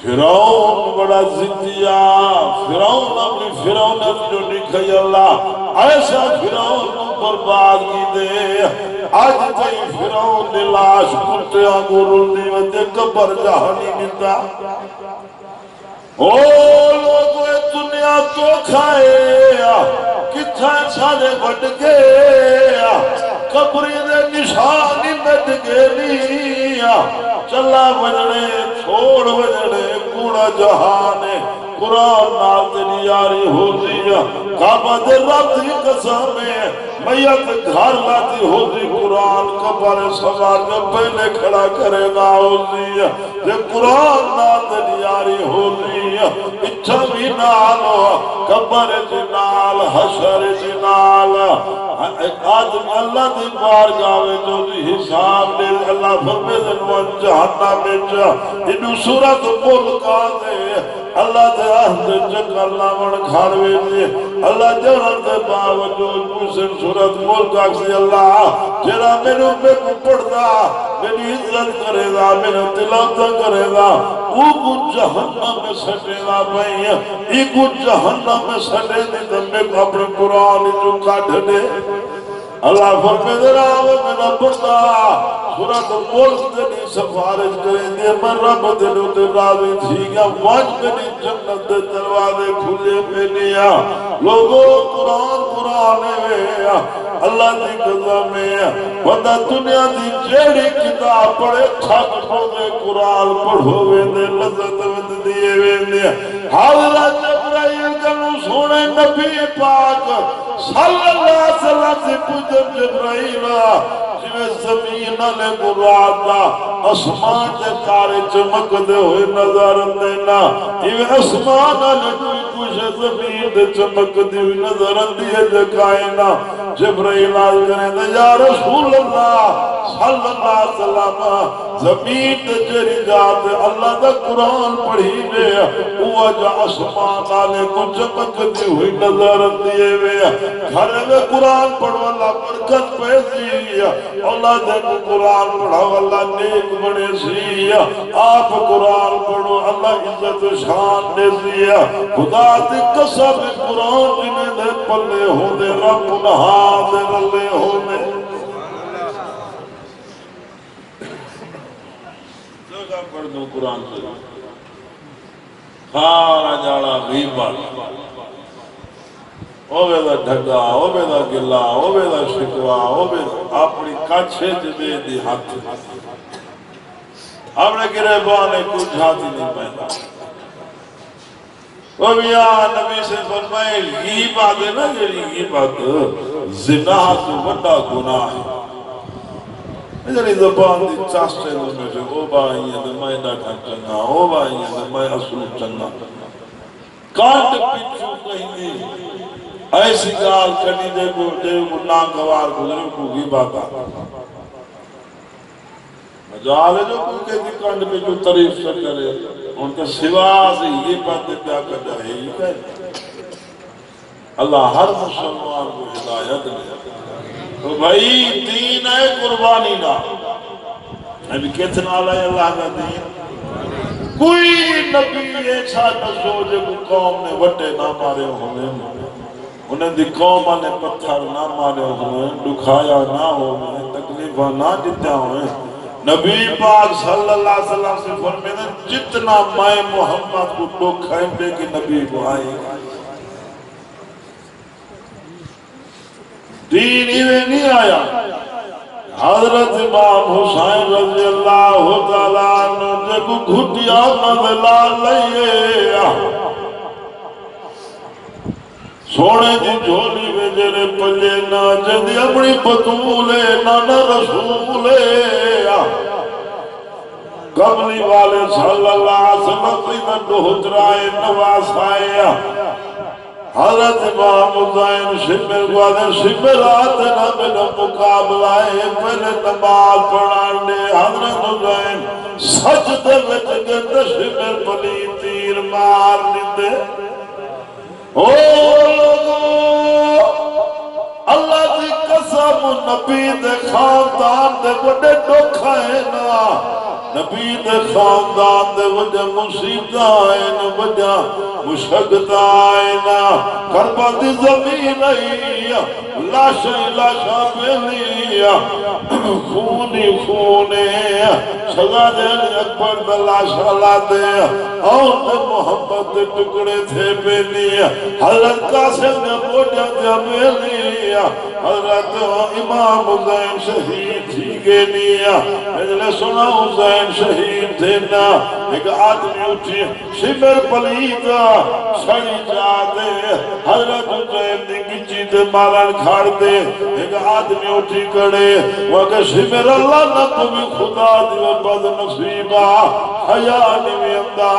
فرعون بڑا ضدیا فرعون اپنی فرعون جو نکھئی اللہ ایسا فرعون برباد کی دے آج تئی فرعون لاش کتے آنگور دی وجہ قبر جہانی نتا او لوگوں دنیا تو کھائے کتھا سارے بڑھ گیا قبری دے نشانی مٹ گیا چلا بجڑے چھوڑ بجڑے کوڑا جہانے قرآن نال تیری یاری ہو دیا کعبہ دے رب دی قسم ہے میت گھر لاتی ہو دی قرآن قبر سوار جو پہلے کھڑا کرے گا ہو دیا جے قرآن نال تیری یاری ہو دیا اچھا بھی نال قبر جنال حشر جنال آدم اللہ دی بار جاوے جو دی حساب دے اللہ فرمے دنوان جہنم بیچا انہوں سورت ملکا دے اللہ دے اہد چکر لاون کھاروے دے اللہ جہاں دے باوجود مسلم سورت ملکا سے اللہ جرا میرے پہ کو پڑھدا میری عزت کرے دا میرا تلاوت کرے دا وہ کو جہنم میں سٹے دا بھائی ای کو جہنم میں سٹے دی تو میں اپنے قرآن جو کاٹ دے اللہ فرمے دے رہا میرا بندہ سورت ملک دنی سفارش کریں دے میں رب دنو دے راوی تھی گیا واج دنی جنت دے دروازے کھلے پہ لیا لوگوں قرآن میں اللہ دی قدم میں بندہ دنیا دی جیڑی کتاب پڑھے تھک پڑھے قرآن پڑھوے دے لذت ود دیئے ویندے حضرت جبرائیل کنو سونے نبی پاک صلی اللہ علیہ وسلم سے پوچھم جبرائیل جویں زمین علی قرآن دا اسمان دے تارے چمک دے ہوئے نظر دینا جویں اسمان علی کوئی کچھ زمین دے چمک دے ہوئے نظر دیئے جکائنا جبرائیل آج کریں دے یا رسول اللہ صلی اللہ علیہ وسلم زمین دے جری جاتے اللہ دا قرآن پڑھی دے وہ جا اسمان علی کو چمک دے ہوئے نظر دیئے ہوئے گھر میں قرآن پڑھو اللہ برکت پیسی اللہ دے کو قرآن پڑھو اللہ نیک بنے سی آپ قرآن پڑھو اللہ عزت شان دے سی خدا دی قسم قرآن جنہیں دے پلے ہو دے رب نہا دے رلے ہو دے جگہ پڑھ دو قرآن سے خارا جاڑا غیبت اوے دا ڈھگا اوے دا گلا اوے دا شکوا اوے اپنی کچھے جدے دی ہاتھ اپنے گریبانے کچھ ہاتھ نہیں پہنا وہ بیا نبی سے فرمائے غیبت ہے نا جیڑی غیبت زنا تو بڑا گناہ ہے جیڑی زبان دی چاسٹے دو میں سے او بھائی ہے تو میں ڈاٹا چنگا او بھائی ہے تو میں اصول چنگا کانٹ پچھو کہیں دی ایسی گال کنی دے کو ناگوار گزرے کو غیبت آتا مجال ہے جو کوئی کہتی کنڈ پہ جو تعریف سے کرے ان کے سوا سے یہ باتیں کیا کر جائے یہ کہتے اللہ ہر مسلمان کو ہدایت دے تو بھائی دین ہے قربانی نہ ابھی کتنا لائے اللہ کا دین کوئی نبی ایسا نہ سوچے کو قوم نے وٹے نہ مارے ہونے انہیں دی قوم نے پتھر نہ مارے ہوئے دکھایا نہ ہوئے تکلیفہ نہ جتیا ہوئے نبی پاک صلی اللہ علیہ وسلم سے فرمیدے جتنا میں محمد کو دکھائیں بے کہ نبی کو آئے گا دین ہی میں نہیں آیا حضرت امام حسین رضی اللہ تعالیٰ عنہ جب گھٹیا نظلا لئے سونے دی جھولی میں جنے پلے نہ جدی اپنی بطولے نہ رسولے قبلی والے صلی اللہ علیہ وسلم قیمہ دہترائے نواز آئے حضرت امام حسین شمر گوادے شمرات نہ میرا مقابلہ ہے پہلے نماز پڑھانے حضرت حسین سجدے میں جگہ شمر پلی تیر مار لیتے او لوگو اللہ دی قسم نبی دے خاندان دے بڑے دکھ ہے نا نبی دے خاندان دے وجہ مصیبت آئین وجہ مشکت آئین کربا دی زمین آئی لاشا پہلی خونی خونے سزا دے اکبر دا لاشا لا دے اور دے محمد دے ٹکڑے تھے پہلی حضرت قاسم نے بوجھا دیا پہلی حضرت امام حسین شہید تھی گے نیا میں سنا حسین شہید تھے نا ایک آدمی اٹھی شمر پلیتا سڑی جا دے حضرت حسین دی گچی دے مالان کھاڑ دے ایک آدمی اٹھی کڑے وہاں شمر اللہ نہ تمہیں خدا دیو بد نصیبہ حیانی میں امدہ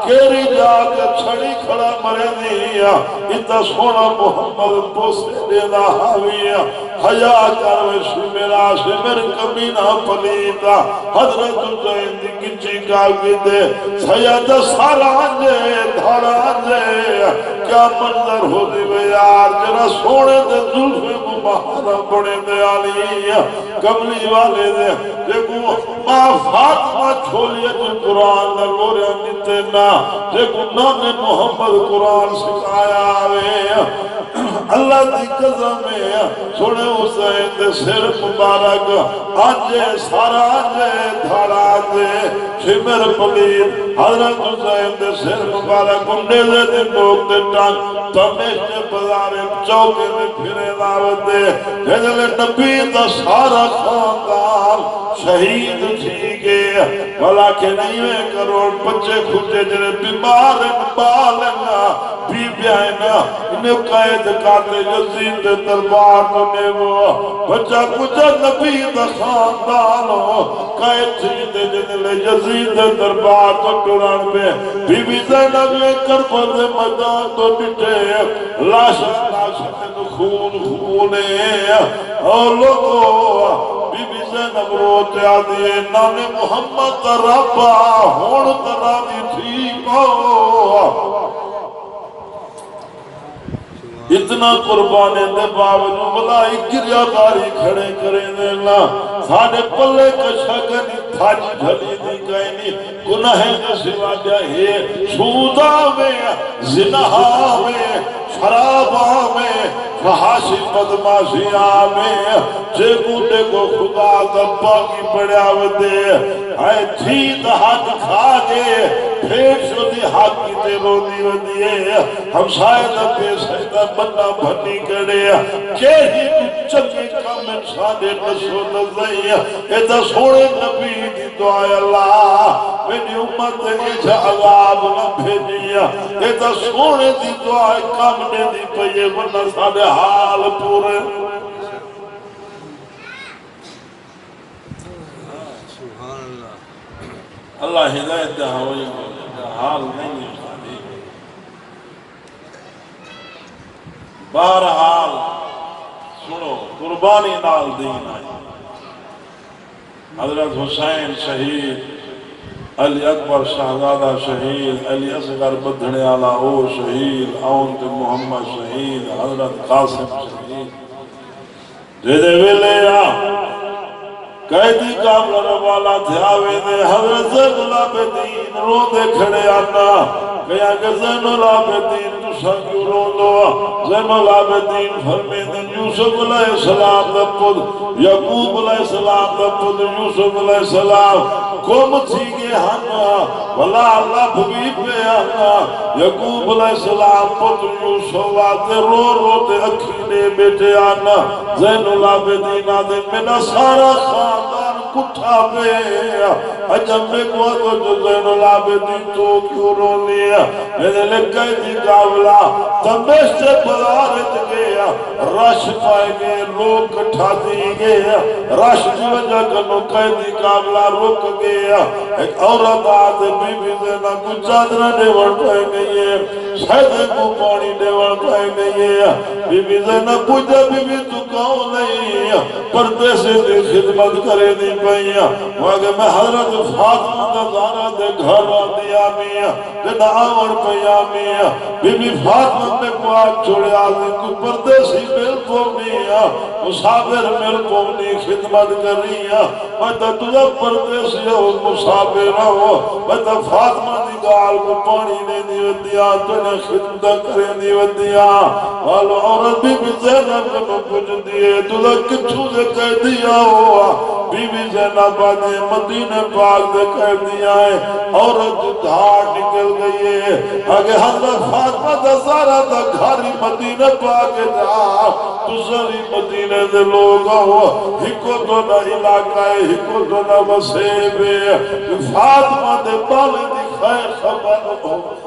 کیری جا کے چھڑی کھڑا مرے دیا اتنا سونا محمد پوسے دینا حاویہ حیا کروے شمرا شمر کمینہ پلیتا حضرت حسین دی گچی کاغی دے سید سارا جے دھڑا جے کیا منظر ہو دی وے یار جنا سونے دے ظلفے مباہرہ بڑے دے آلی کملی والے دے دیکھو ماں فاطمہ چھولیے جو قرآن در لورے نیتے نا دیکھو نام محمد قرآن سکھایا آوے اللہ دی قسم ہے سنے حسین دے سر مبارک آجے سارا آجے دھڑا آجے شمر پلید حضرت حسین دے سر مبارک انڈے دے دن لوگ دے ٹانگ تمیش دے بزارے چوکے میں پھرے دعوت دے حضر نبی دا سارا خاندان شہید تھی گئے ولیکن نہیں کروڑ بچے کھوٹے جنہیں بیمار بالنا بی بیائنا انہیں قید کاتے یزید دربار نے وہ بچہ کچھ نبی دا خاندانو قید تھی جنہیں یزید دربار تو ٹوران پہ بی بی زینب میں کربل میدان تو ڈٹے لاشا خون خونے اور لوگوں بی بی زینب روتے آدھئے نام محمد ربا ہون ترابی تھی پاؤ اتنا قربانے دے باوجود بلائی گریا باری کھڑے کریں دے اللہ ساڑھے پلے کشا کنی تھاج جھلی دی کہنی گناہیں دے سوا جائے سودا میں زنہا میں شرابہ میں فحاشی بدماشی آمیں جے بوٹے کو خدا دبا کی بڑھاو دے آئے تھی دہات کھا گے پھیٹ شو دی حق کی تے رو دیو دیئے ہم شاید پہ سیدہ بنا بھنی کرے کہ ہی چکے کام انسانے نسو نزائی ایتا سوڑے نبی دی دعائے اللہ میری امت ایجا عذاب نہ بھیجیا ایتا سوڑے دی دعائے کام نے دی پہیے ورنہ ساڑے حال پورے اللہ ہدایت دہا ہوئی حال نہیں ہے بہرحال سنو قربانی نال دین آئی حضرت حسین شہید علی اکبر شہزادہ شہید علی اصغر بدھنے آلہ او شہید اونت محمد شہید حضرت قاسم شہید دے دے ویلے یا قیدی کامل روالا دھیاوے دے حضرت زین العابدین رو دے کھڑے آنا کہا کہ زین العابدین تو سنگیو رو دو زین العابدین فرمے دن یوسف علیہ السلام دا پد یعقوب علیہ السلام دا پد یوسف علیہ السلام کم تھی گے ہانا ولا اللہ بھوی پہ آنا یعقوب علیہ السلام پد یوسف آتے رو رو دے اکھینے بیٹے آنا زین العابدین آدھے میرا سارا خاندان کٹھا پہ اجم میں کو جو زین العابدین تو کیوں رو لیا میرے لگے دی کاملہ تمیش سے بلارت گیا رش پائے گئے لوگ کٹھا دی گیا رش کی وجہ کنو قیدی کاملہ رک گیا ایک عورت آدھے بی بی زینہ کو چادرہ ڈیوڑ پائے گئی ہے شہدے کو پانی ڈیوڑ پائے گئی ہے بی بی زینہ پوچھا بی بی تو کہوں نہیں پردے سے دی خدمت کرے دی پہیا وہاں میں حضرت فاطمہ دا زارہ دے گھر دیا میاں دے دعور پہیا میاں بی بی فاطمہ میں کو آگ چھوڑے آدھے کو پردے پردیسی مل پونی مسافر مل پونی خدمت کر رہی میں تجھے پردیسی مسافر میں فاطمہ دی گال کو پانی نہیں دیوتیا تجھے خدمت کریں دیوتیا والو عورت بی بی زینب کو پوچھ دیئے تجھے کچھو سے کہہ دیا ہوا بی بی زینب آدھے مدینہ پاک سے کہہ دیا ہے عورت دھار نکل گئی ہے اگر حضرت فاطمہ دزارہ دا گھاری مدینہ پاک جا دوسری مدینہ دے لوگ ہکو تو نہ علاقہ ہے ہکو تو نہ وسیب ہے فاطمہ دے بالے دی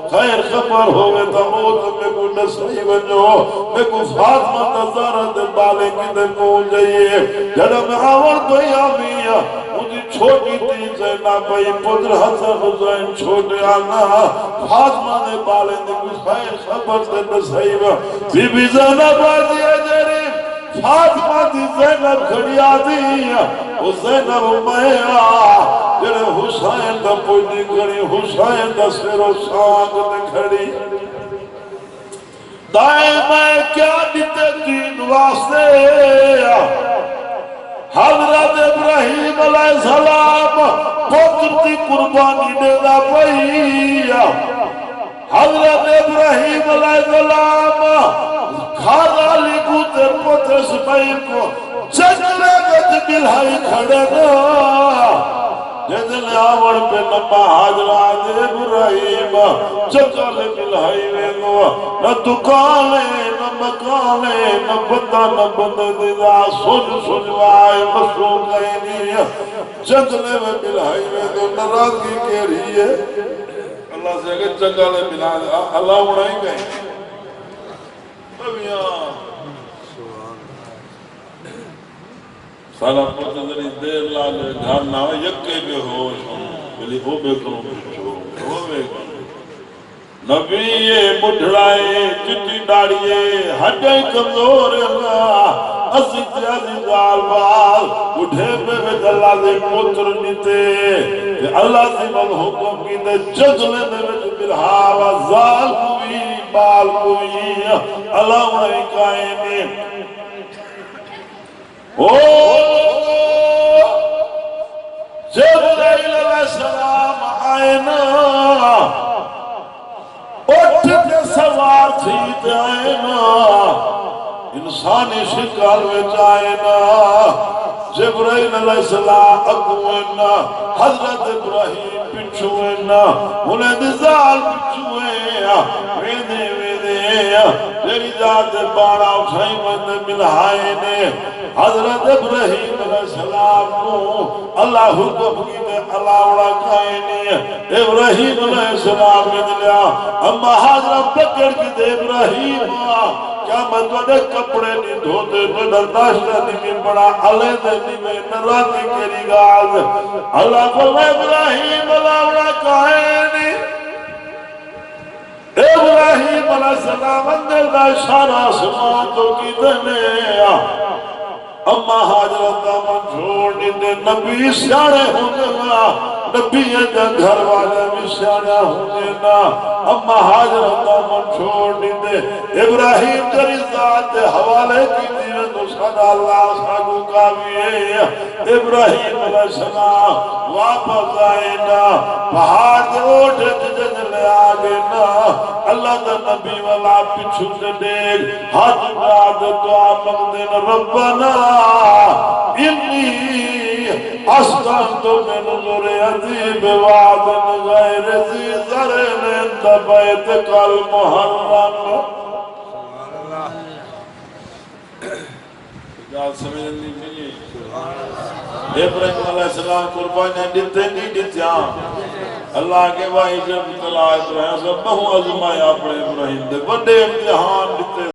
خیر خبر ہوئے تا موت میں کو نسائی بنجو میں کو فاطمہ دزارہ دے بالے کی دے پہنچ جائیے جڑا میں آور تو یا میاں مجھے چھوٹی تھی زینب بھائی پدر حسن حسین چھوٹے آنا فاطمہ نے بالے نے کچھ خیر خبر سے نصیب بی بی زینب آدھی اجری فاطمہ دی زینب کھڑی آدھی وہ زینب میں جڑے حسین دا پوچھنی کھڑی حسین دا سر و سانگ دے کھڑی دائیں میں کیا دیتے دین واسطے حضرت ابراہیم علیہ السلام پتر دی قربانی دینا پئی حضرت ابراہیم علیہ السلام کھانا لکھو تے پتر اسماعیل کو چکرے گت بلہائی کھڑے نا جدن آور پہ نبا حضرات ابراہیم چکل بلہائی ویدو نہ دکانے نہ مکانے نہ بندہ نہ بندہ دیدا سجوائے مشروع گئنی چکلے میں بلہائی ویدو نرازگی کے رہی ہے اللہ سے اگر چکلے بلہائی اللہ اڑائی گئے اب یہاں سالہ پوچھتے ذری دیر لالے گھر نہ ہو یکے بے ہوش بلی ہو بے کروں پچھو ہو بے کروں نبی یہ مڈھڑائے چٹی ڈاڑیے ہڈیں کمزور اللہ عزیز عزیز آلبال اٹھے پہ اللہ دے پتر نیتے اللہ سے من حکم کی دے جزلے میں وچ بلہاوا زال کوئی بال کوئی اللہ انہیں کائنے جبرائیل علیہ السلام آئینا اٹھ کے سوار تھی آئینا انسانی شکل وچ آئینا جبرائیل علیہ السلام اگوینا حضرت ابراہیم پچھوینا انہیں دزال پچھوینا ویدے تیری ذات باڑا اٹھائی مند ملہائے نے حضرت ابراہیم علیہ السلام کو اللہ حکم کی دے اللہ اڑا کائنی ابراہیم علیہ السلام میں دلیا اما حضرت پکڑ کی دے ابراہیم کیا میں توڑے کپڑے نہیں دھوتے توڑے ناشتہ نہیں بڑا علیہ دے نہیں نراتی کری گاز اللہ کو ابراہیم اللہ اڑا کائنی ابراہیم علیہ السلام اندر دا اشارہ سماعتوں کی دنے اما حضرت من چھوڑنی دے نبی سیانے ہونے نا نبی اندر گھر والے بھی سیانے ہونے نا اما حضرت من چھوڑنی دے ابراہیم جری ذات حوالے کی دیوے تو صدا اللہ ساگو کا بھی ہے ابراہیم علیہ السلام واپس آئے نا پہاڑ دے اوٹھے ججن لے آگے نا اللہ دا نبی والا پچھو سے دیکھ ہاتھ رات دعا مقدن ربنا انی اسکن تو من ذریعتی بوادن غیر ذی زرن انت بیت کل محرم جال سمجھن نہیں چاہیے ابراہیم علیہ السلام قربانیاں دیتے نہیں دیتے اللہ کے وائی جب طلع ابراہیم سے بہو عظمہ اپنے ابراہیم دے بڑے امتحان دیتے